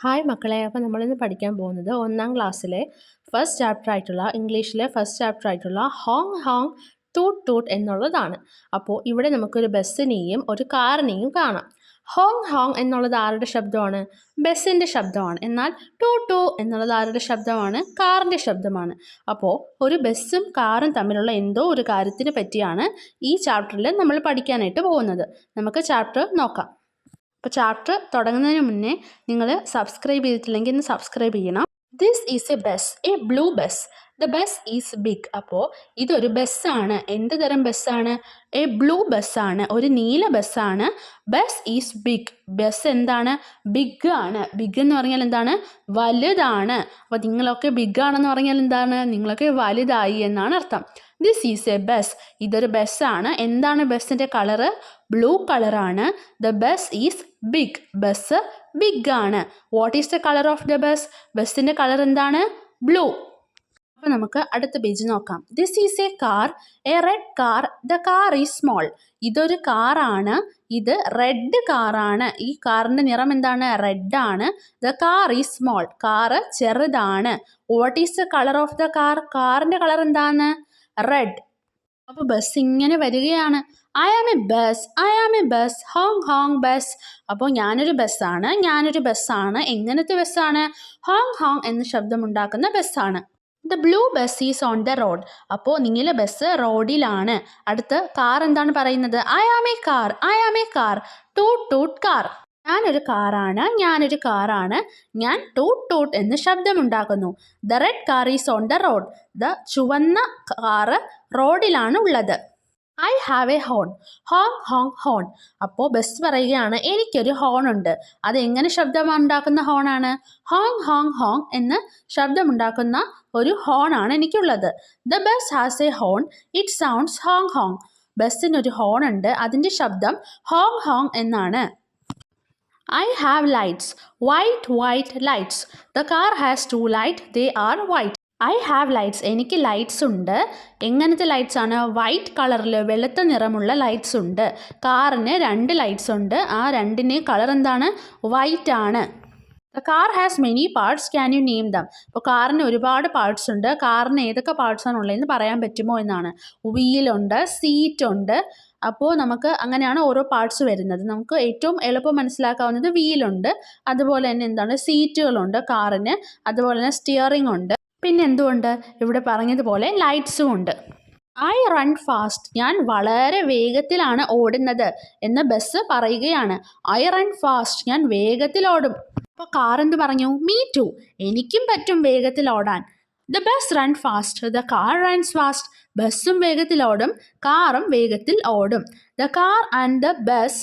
Hi മക്കളെ, അപ്പോൾ നമ്മളിന്ന് പഠിക്കാൻ പോകുന്നത് 1ാം ക്ലാസ്സിലെ ഫസ്റ്റ് ചാപ്റ്റർ ആയിട്ടുള്ള ഇംഗ്ലീഷിലെ ഫസ്റ്റ് ചാപ്റ്റർ ആയിട്ടുള്ള ഹോങ് ഹോങ് ടൂട്ട് ടൂട്ട് എന്നുള്ളതാണ്. അപ്പോൾ ഇവിടെ നമുക്കൊരു ബസ്സിനെയും ഒരു കാറിനെയും കാണാം. ഹോങ് ഹോങ് എന്നുള്ളത് ആരുടെ ശബ്ദമാണ്? ബസ്സിൻ്റെ ശബ്ദമാണ്. എന്നാൽ ടൂ ടൂ എന്നുള്ളത് ആരുടെ ശബ്ദമാണ്? കാറിൻ്റെ ശബ്ദമാണ്. അപ്പോൾ ഒരു ബസ്സും കാറും തമ്മിലുള്ള എന്തോ ഒരു കാര്യത്തിനെ പറ്റിയാണ് ഈ ചാപ്റ്ററിൽ നമ്മൾ പഠിക്കാനായിട്ട് പോകുന്നത്. നമുക്ക് ചാപ്റ്റർ നോക്കാം. അപ്പോൾ ചാപ്റ്റർ തുടങ്ങുന്നതിന് മുന്നേ നിങ്ങൾ സബ്സ്ക്രൈബ് ചെയ്തിട്ടില്ലെങ്കിൽ ഒന്ന് സബ്സ്ക്രൈബ് ചെയ്യണം. This is a bus, a blue bus. The bus is big. അപ്പോൾ ഇതൊരു ബസ്സാണ്. എന്ത് തരം ബസ്സാണ്? എ ബ്ലൂ ബസ്സാണ്, ഒരു നീല ബസ്സാണ്. Bus is big. ബസ് എന്താണ്? ബിഗ് ആണ്. ബിഗ് എന്ന് പറഞ്ഞാൽ എന്താണ്? വലുതാണ്. അപ്പോൾ നിങ്ങളൊക്കെ ബിഗ് ആണെന്ന് പറഞ്ഞാൽ എന്താണ്? നിങ്ങളൊക്കെ വലുതായി എന്നാണ് അർത്ഥം. This is a bus. ഇതൊരു ബസ്സാണ്. എന്താണ് ബസ്സിൻ്റെ കളറ്? ബ്ലൂ കളറാണ്. The bus is big. Bus big ആണ്. What is the colour of the bus? ബസ്സിൻ്റെ കളർ എന്താണ്? ബ്ലൂ. അപ്പോൾ നമുക്ക് അടുത്ത പേജ് നോക്കാം. This is a car, a red car. The car is small. ഇതൊരു കാറാണ്. ഇത് റെഡ് കാറാണ്. ഈ കാറിൻ്റെ നിറം എന്താണ്? റെഡ് ആണ്. The car is small. Car ചെറുതാണ്. What is the colour of the car? കാറിൻ്റെ കളർ എന്താണ്? റെഡ്. അപ്പോൾ ബസ് ഇങ്ങനെ വരികയാണ്. I am a bus, I am a bus, ഹോങ് ഹോങ് ബസ്. അപ്പോൾ ഞാനൊരു ബസ്സാണ്. എങ്ങനത്തെ ബസ്സാണ്? ഹോങ് ഹോങ് എന്ന ശബ്ദമുണ്ടാക്കുന്ന ബസ്സാണ്. The blue bus is on the road. അപ്പോൾ നീല ബസ് റോഡിലാണ്. അടുത്ത് കാർ എന്താണ് പറയുന്നത്? I am a car, I am a car, toot toot car. ഞാനൊരു കാറാണ്. ഞാൻ ടൂട്ട് ടൂട്ട് എന്ന് ശബ്ദമുണ്ടാക്കുന്നു. The red car is on the road. The ചുവന്ന കാറ് റോഡിലാണ് ഉള്ളത്. I have a horn, honk honk horn. അപ്പോൾ ബസ് പറയുകയാണ്, എനിക്കൊരു ഹോൺ ഉണ്ട്. അതെങ്ങനെ ശബ്ദമുണ്ടാക്കുന്ന ഹോണാണ്? ഹോങ് ഹോങ് ഹോങ് എന്ന് ശബ്ദമുണ്ടാക്കുന്ന ഒരു ഹോണാണ് എനിക്കുള്ളത്. The bus has a horn, it sounds honk honk. ബസ്സിനൊരു ഹോൺ ഉണ്ട്. അതിൻ്റെ ശബ്ദം ഹോങ് ഹോങ് എന്നാണ്. I have lights, white lights. The car has 2 lights, they are white. I have lights. എനിക്ക് ലൈറ്റ്സ് ഉണ്ട്. എങ്ങനത്തെ ലൈറ്റ്സ് ആണ്? വൈറ്റ് കളറിൽ വെളുത്ത നിറമുള്ള ലൈറ്റ്സ് ഉണ്ട്. കാറിന് 2 ലൈറ്റ്സ് ഉണ്ട്. ആ രണ്ടിൻ്റെ കളർ എന്താണ്? വൈറ്റ് ആണ്. The car has many parts, can you name dum. അപ്പോൾ കാറിന് ഒരുപാട് പാർട്സ് ഉണ്ട്. കാറിന് ഏതൊക്കെ പാർട്സ് ആണുള്ളതെന്ന് പറയാൻ പറ്റുമോ എന്നാണ്. വീലുണ്ട്, സീറ്റുണ്ട്. അപ്പോൾ നമുക്ക് അങ്ങനെയാണ് ഓരോ പാർട്സ് വരുന്നത്. നമുക്ക് ഏറ്റവും എളുപ്പം മനസ്സിലാക്കാവുന്നത് വീലുണ്ട്. അതുപോലെ തന്നെ എന്താണ്? സീറ്റുകളുണ്ട് കാറിന്. അതുപോലെ തന്നെ സ്റ്റിയറിംഗ് ഉണ്ട്. പിന്നെ എന്തുകൊണ്ട്? ഇവിടെ പറഞ്ഞതുപോലെ ലൈറ്റ്സും ഉണ്ട്. I run fast. ഞാൻ വളരെ വേഗത്തിലാണ് ഓടുന്നത് എന്ന് ബസ് പറയുകയാണ്. I run fast. ഞാൻ വേഗത്തിൽ ഓടും. അപ്പോൾ കാർ എന്ത് പറഞ്ഞു? Me too. എനിക്കും പറ്റും വേഗത്തിൽ ഓടാൻ. The bus run fast, the car runs fast. ബസ്സും വേഗത്തിലോടും, കാറും വേഗത്തിൽ ഓടും. The car and the bus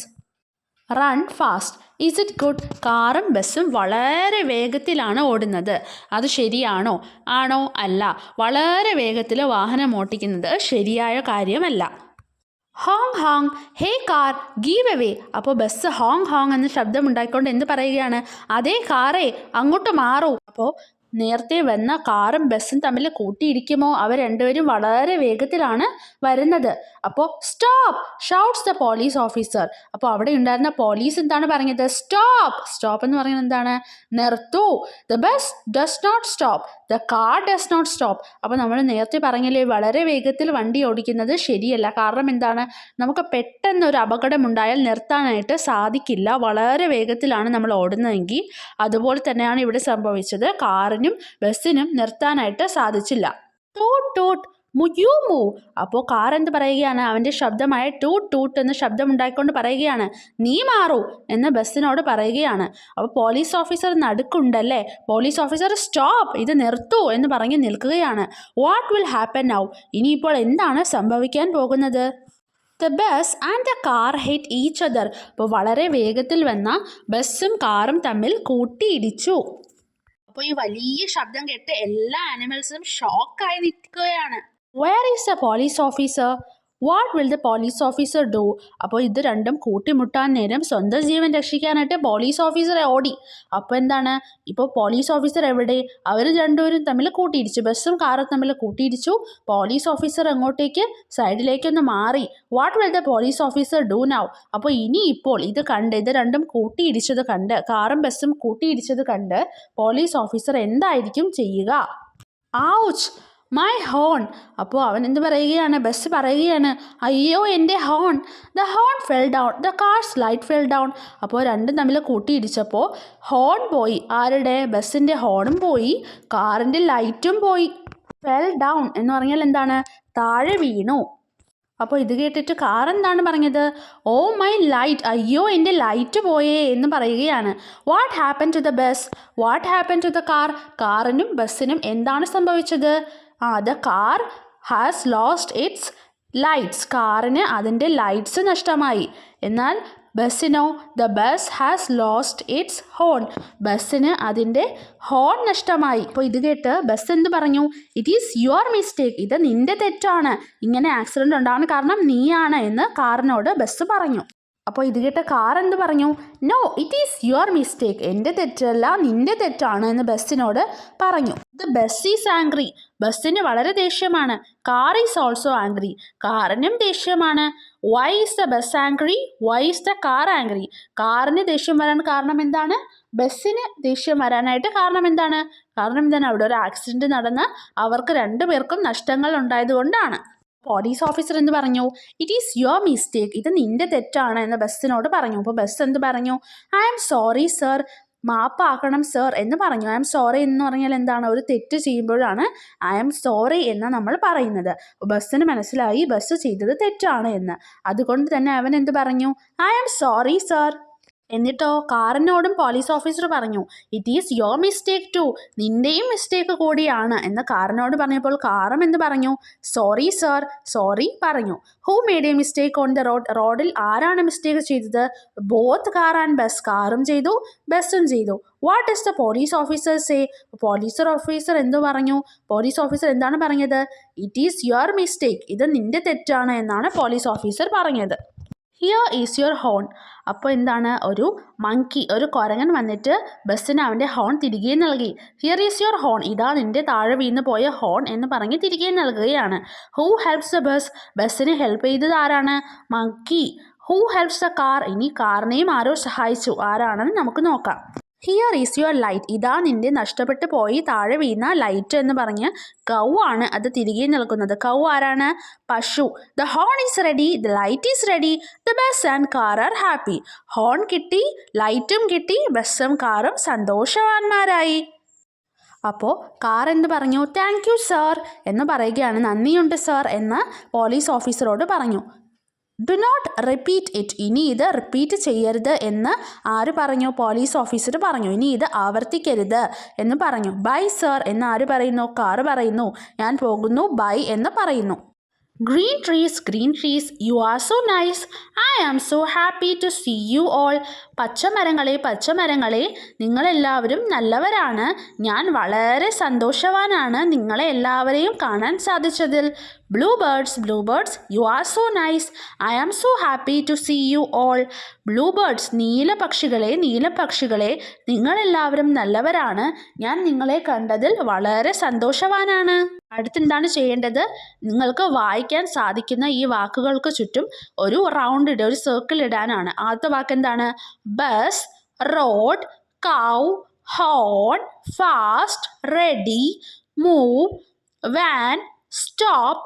run fast. Is it good? കാറും ബസ്സും വളരെ വേഗത്തിലാണ് ഓടുന്നത്. അത് ശരിയാണോ? ആണോ? അല്ല. വളരെ വേഗത്തിൽ വാഹനം ഓട്ടിക്കുന്നത് ശരിയായ കാര്യമല്ല. ഹോങ് ഹോങ്, ഹേ കാർ, ഗീവ് അവേ. അപ്പോൾ ബസ് ഹോങ് ഹോങ് എന്ന ശബ്ദം ഉണ്ടാക്കിക്കൊണ്ട് എന്ത് പറയുകയാണ്? അതേ കാറേ, അങ്ങോട്ട് മാറൂ. അപ്പോൾ നേരത്തെ വന്ന കാറും ബസ്സും തമ്മിൽ കൂട്ടിയിടിക്കുമോ? അവർ രണ്ടുപേരും വളരെ വേഗത്തിലാണ് വരുന്നത്. അപ്പോൾ stop, shouts the police officer. അപ്പോൾ അവിടെ ഉണ്ടായിരുന്ന പോലീസ് എന്താണ് പറഞ്ഞത്? സ്റ്റോപ്പ്. സ്റ്റോപ്പ് എന്ന് പറയുന്നത് എന്താണ്? നിർത്തൂ. The bus does not stop, the car does not stop. അപ്പോൾ നമ്മൾ നേരത്തെ പറഞ്ഞില്ലേ, വളരെ വേഗത്തിൽ വണ്ടി ഓടിക്കുന്നത് ശരിയല്ല. കാരണം എന്താണ്? നമുക്ക് പെട്ടെന്നൊരു അപകടമുണ്ടായാൽ നിർത്താനായിട്ട് സാധിക്കില്ല. വളരെ വേഗത്തിലാണ് നമ്മൾ ഓടുന്നതെങ്കിൽ. അതുപോലെ തന്നെയാണ് ഇവിടെ സംഭവിച്ചത്. കാറിനും ബസ്സിനും നിർത്താനായിട്ട് സാധിച്ചില്ല. ടൂട്ട് ടൂട്ട്, യു മൂവ്. അപ്പോൾ കാർ എന്ത് പറയുകയാണ്? അവൻ്റെ ശബ്ദമായ ടൂട്ട് ടൂട്ട് എന്ന ശബ്ദം ഉണ്ടാക്കിക്കൊണ്ട് പറയുകയാണ്, നീ മാറൂ എന്ന് ബസ്സിനോട് പറയുകയാണ്. അപ്പോൾ പോലീസ് ഓഫീസർ നടുക്കുണ്ടല്ലേ. പോലീസ് ഓഫീസർ സ്റ്റോപ്പ്, ഇത് നിർത്തൂ എന്ന് പറഞ്ഞ് നിൽക്കുകയാണ്. What will happen now? ഇനിയിപ്പോൾ എന്താണ് സംഭവിക്കാൻ പോകുന്നത്? The bus and the car hit each other. അപ്പോൾ വളരെ വേഗത്തിൽ വന്ന ബസ്സും കാറും തമ്മിൽ കൂട്ടിയിടിച്ചു. അപ്പോൾ ഈ വലിയ ശബ്ദം കേട്ട് എല്ലാ ആനിമൽസും ഷോക്കായി നിൽക്കുകയാണ്. Where is the police officer? What will the police officer do? അപ്പോൾ ഇത് രണ്ടും കൂട്ടിമുട്ടാൻ നേരം സ്വന്തം ജീവൻ രക്ഷിക്കാനായിട്ട് പോലീസ് ഓഫീസറെ ഓടി. അപ്പോൾ എന്താണ്, ഇപ്പോൾ പോലീസ് ഓഫീസർ എവിടെ? അവർ രണ്ടുപേരും തമ്മിൽ കൂട്ടിയിടിച്ചു, ബസ്സും കാറും തമ്മിൽ കൂട്ടിയിടിച്ചു. പോലീസ് ഓഫീസർ അങ്ങോട്ടേക്ക് സൈഡിലേക്കൊന്ന് മാറി. What will the police officer do now? അപ്പോൾ ഇപ്പോൾ ഇത് കണ്ട്, ഇത് രണ്ടും കൂട്ടിയിടിച്ചത് കണ്ട്, കാറും ബസ്സും കൂട്ടിയിടിച്ചത് കണ്ട് പോലീസ് ഓഫീസർ എന്തായിരിക്കും ചെയ്യുക? Ouch, my horn. അപ്പോൾ അവൻ എന്ത് പറയുകയാണ്? ബസ് പറയുകയാണ്, അയ്യോ എൻ്റെ horn. The horn fell down, the cars light fell down. അപ്പോൾ രണ്ടും തമ്മിൽ കൂട്ടിയിടിച്ചപ്പോൾ ഹോൺ പോയി. ആരുടെ? ബസ്സിൻ്റെ ഹോണും പോയി, കാറിൻ്റെ ലൈറ്റും പോയി. ഫെൽ ഡൗൺ എന്ന് പറഞ്ഞാൽ എന്താണ്? താഴെ വീണു. അപ്പോൾ ഇത് കേട്ടിട്ട് കാർ എന്താണ് പറഞ്ഞത്? ഓ മൈ ലൈറ്റ്, അയ്യോ എൻ്റെ ലൈറ്റ് പോയേ എന്ന് പറയുകയാണ്. What happen to the bus? What happen to the car? കാറിനും ബസ്സിനും എന്താണ് സംഭവിച്ചത്? The car has lost its lights. കാറിന് അതിൻ്റെ ലൈറ്റ്സ് നഷ്ടമായി. എന്നാൽ ബസ്സിനോ? The bus has lost its horn. ബസ്സിന് അതിൻ്റെ ഹോൺ നഷ്ടമായി. അപ്പോൾ ഇത് കേട്ട് ബസ് എന്ത് പറഞ്ഞു? ഇറ്റ് ഈസ് യുവർ മിസ്റ്റേക്ക്, ഇത് നിൻ്റെ തെറ്റാണ്, ഇങ്ങനെ ആക്സിഡൻറ്റ് ഉണ്ടാകാൻ കാരണം നീയാണ് എന്ന് കാറിനോട് ബസ് പറഞ്ഞു. അപ്പോൾ ഇത് കേട്ട കാർ എന്ത് പറഞ്ഞു? No, it is your mistake, എൻ്റെ തെറ്റല്ല, നിൻ്റെ തെറ്റാണ് എന്ന് ബസ്സിനോട് പറഞ്ഞു. The bus is angry. ബസ്സിന് വളരെ ദേഷ്യമാണ്. Car is also angry. കാറിനും ദേഷ്യമാണ്. Why is the bus angry? Why is the car angry? കാറിന് ദേഷ്യം വരാൻ കാരണം എന്താണ്? ബസ്സിന് ദേഷ്യം വരാനായിട്ട് കാരണം എന്താണ്? അവിടെ ഒരു ആക്സിഡൻറ്റ് നടന്ന് അവർക്ക് രണ്ടുപേർക്കും നഷ്ടങ്ങൾ ഉണ്ടായതുകൊണ്ടാണ്. പോലീസ് ഓഫീസർ എന്ത് പറഞ്ഞു? ഇറ്റ് ഈസ് യുവർ മിസ്റ്റേക്ക്, ഇത് നിൻ്റെ തെറ്റാണ് എന്ന് ബസ്സിനോട് പറഞ്ഞു. അപ്പോൾ ബസ് എന്ത് പറഞ്ഞു? ഐ ആം സോറി സർ, മാപ്പാക്കണം സർ എന്ന് പറഞ്ഞു. ഐ ആം സോറി എന്ന് പറഞ്ഞാൽ എന്താണ്? ഒരു തെറ്റ് ചെയ്യുമ്പോഴാണ് ഐ ആം സോറി എന്ന് നമ്മൾ പറയുന്നത്. ബസ്സിന് മനസ്സിലായി ബസ് ചെയ്തത് തെറ്റാണ് എന്ന്. അതുകൊണ്ട് തന്നെ അവൻ എന്ത് പറഞ്ഞു? I am sorry sir. എന്നിട്ടോ കാറിനോടും പോലീസ് ഓഫീസർ പറഞ്ഞു, it is your mistake too, നിൻ്റെയും മിസ്റ്റേക്ക് കൂടിയാണ് എന്ന് കാറിനോട് പറഞ്ഞപ്പോൾ കാറും എന്ത് പറഞ്ഞു? സോറി സർ, സോറി പറഞ്ഞു. Who made a mistake on the road? റോഡിൽ ആരാണ് മിസ്റ്റേക്ക് ചെയ്തത്? Both car and bus. കാറും ചെയ്തു ബസ്സും ചെയ്തു. What is the police officer say? Police officer എന്തു പറഞ്ഞു? പോലീസ് ഓഫീസർ എന്താണ് പറഞ്ഞത്? ഇറ്റ് ഈസ് യുവർ മിസ്റ്റേക്ക്, ഇത് നിൻ്റെ തെറ്റാണ് എന്നാണ് പോലീസ് ഓഫീസർ പറഞ്ഞത്. Here is your horn. അപ്പോൾ എന്താണ്? ഒരു മങ്കി, ഒരു കുരങ്ങൻ വന്നിട്ട് ബസ്സിന് അവൻ്റെ ഹോൺ തിരികെ നൽകി. ഹിയർ ഈസ് യുവർ ഹോൺ, ഇതാ നിൻ്റെ താഴെ വീണ് പോയ ഹോൺ എന്ന് പറഞ്ഞ് തിരികെ നൽകുകയാണ്. Who helps the bus? ബസ്സിന് ഹെൽപ്പ് ചെയ്തത് ആരാണ്? Monkey. Who helps the car? ഇനി കാറിനെയും ആരോ സഹായിച്ചു, ആരാണെന്ന് നമുക്ക് നോക്കാം. ഹിയർ ഈസ് യുവർ ലൈറ്റ്, ഇതാ നിൻ്റെ നഷ്ടപ്പെട്ടു പോയി താഴെ വീണ ലൈറ്റ് എന്ന് പറഞ്ഞ് കൗ ആണ് അത് തിരികെ നൽകുന്നത്. കൗ ആരാണ്? പശു. The horn is ready, the light is ready, the bus and car are happy. Horn കിട്ടി, ലൈറ്റും കിട്ടി, ബസ്സും കാറും സന്തോഷവാന്മാരായി. അപ്പോൾ കാർ എന്ത് പറഞ്ഞു? താങ്ക് യു സർ എന്ന് പറയുകയാണ്. നന്ദിയുണ്ട് സർ എന്ന് പോലീസ് ഓഫീസറോട് പറഞ്ഞു. ഡു നോട്ട് റിപ്പീറ്റ് ഇറ്റ്, ഇനി ഇത് റിപ്പീറ്റ് ചെയ്യരുത് എന്ന് ആര് പറഞ്ഞു? പോലീസ് ഓഫീസർ പറഞ്ഞു. ഇനി ഇത് ആവർത്തിക്കരുത് എന്ന് പറഞ്ഞു. ബൈ സർ എന്ന് ആര് പറയുന്നു? കാർ പറയുന്നു. ഞാൻ പോകുന്നു, ബൈ എന്ന് പറയുന്നു. Green trees, you are so nice, I am so happy to see you all. പച്ചമരങ്ങളെ നിങ്ങളെല്ലാവരും നല്ലവരാണ്, ഞാൻ വളരെ സന്തോഷവാനാണ് നിങ്ങളെ എല്ലാവരെയും കാണാൻ സാധിച്ചതിൽ. Blue birds, you are so nice, I am so happy to see you all. Blue birds, നീലപക്ഷികളെ നിങ്ങളെല്ലാവരും നല്ലവരാണ്, ഞാൻ നിങ്ങളെ കണ്ടതിൽ വളരെ സന്തോഷവാനാണ്. അടുത്തെന്താണ് ചെയ്യേണ്ടത്? നിങ്ങൾക്ക് വായിക്കാൻ സാധിക്കുന്ന ഈ വാക്കുകൾക്ക് ചുറ്റും ഒരു റൗണ്ട് ഇടുക, ഒരു സർക്കിൾ ഇടാനാണ്. ആദ്യത്തെ വാക്ക് എന്താണ്? Bus, road, cow, horn, fast, ready, move, van, stop,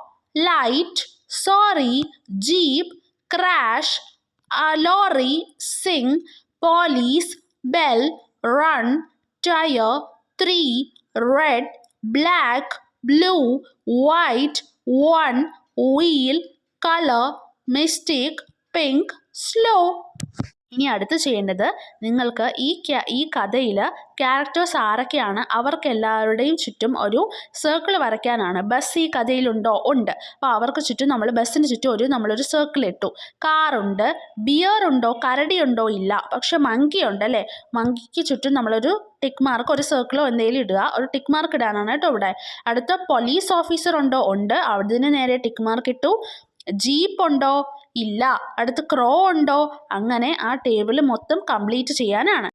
light, sorry, jeep, crash, lorry, sing, police, bell, run, tyre, three, red, black, blue, white, one, wheel, colour, mistake, pink, slow. ഇനി അടുത്ത് ചെയ്യേണ്ടത് നിങ്ങൾക്ക് ഈ കഥയിൽ characters ആരൊക്കെയാണ് അവർക്കെല്ലാവരുടെയും ചുറ്റും ഒരു circle വരയ്ക്കാനാണ്. Bus ഈ കഥയിലുണ്ടോ? ഉണ്ട്. അപ്പോൾ അവർക്ക് ചുറ്റും ബസ്സിന് ചുറ്റും നമ്മളൊരു സർക്കിൾ ഇട്ടു. കാറുണ്ട്, ബിയർ ഉണ്ടോ? കരടി ഉണ്ടോ? ഇല്ല. പക്ഷെ മങ്കി ഉണ്ട് അല്ലേ? മങ്കിക്ക് ചുറ്റും നമ്മളൊരു ടിക്ക് മാർക്ക്, ഒരു സർക്കിളോ എന്തെങ്കിലും ഇടുക. ഒരു ടിക്ക് മാർക്ക് ഇടാനാണ് കേട്ടോ ഇവിടെ. അടുത്ത പോലീസ് ഓഫീസർ ഉണ്ടോ? ഉണ്ട്. അതിന് നേരെ ടിക്ക് മാർക്ക് ഇട്ടു. ജീപ്പ് ഉണ്ടോ? ഇല്ല. അടുത്ത് ക്രോ ഉണ്ടോ? അങ്ങനെ ആ ടേബിൾ മൊത്തം കംപ്ലീറ്റ് ചെയ്യാനാണ്.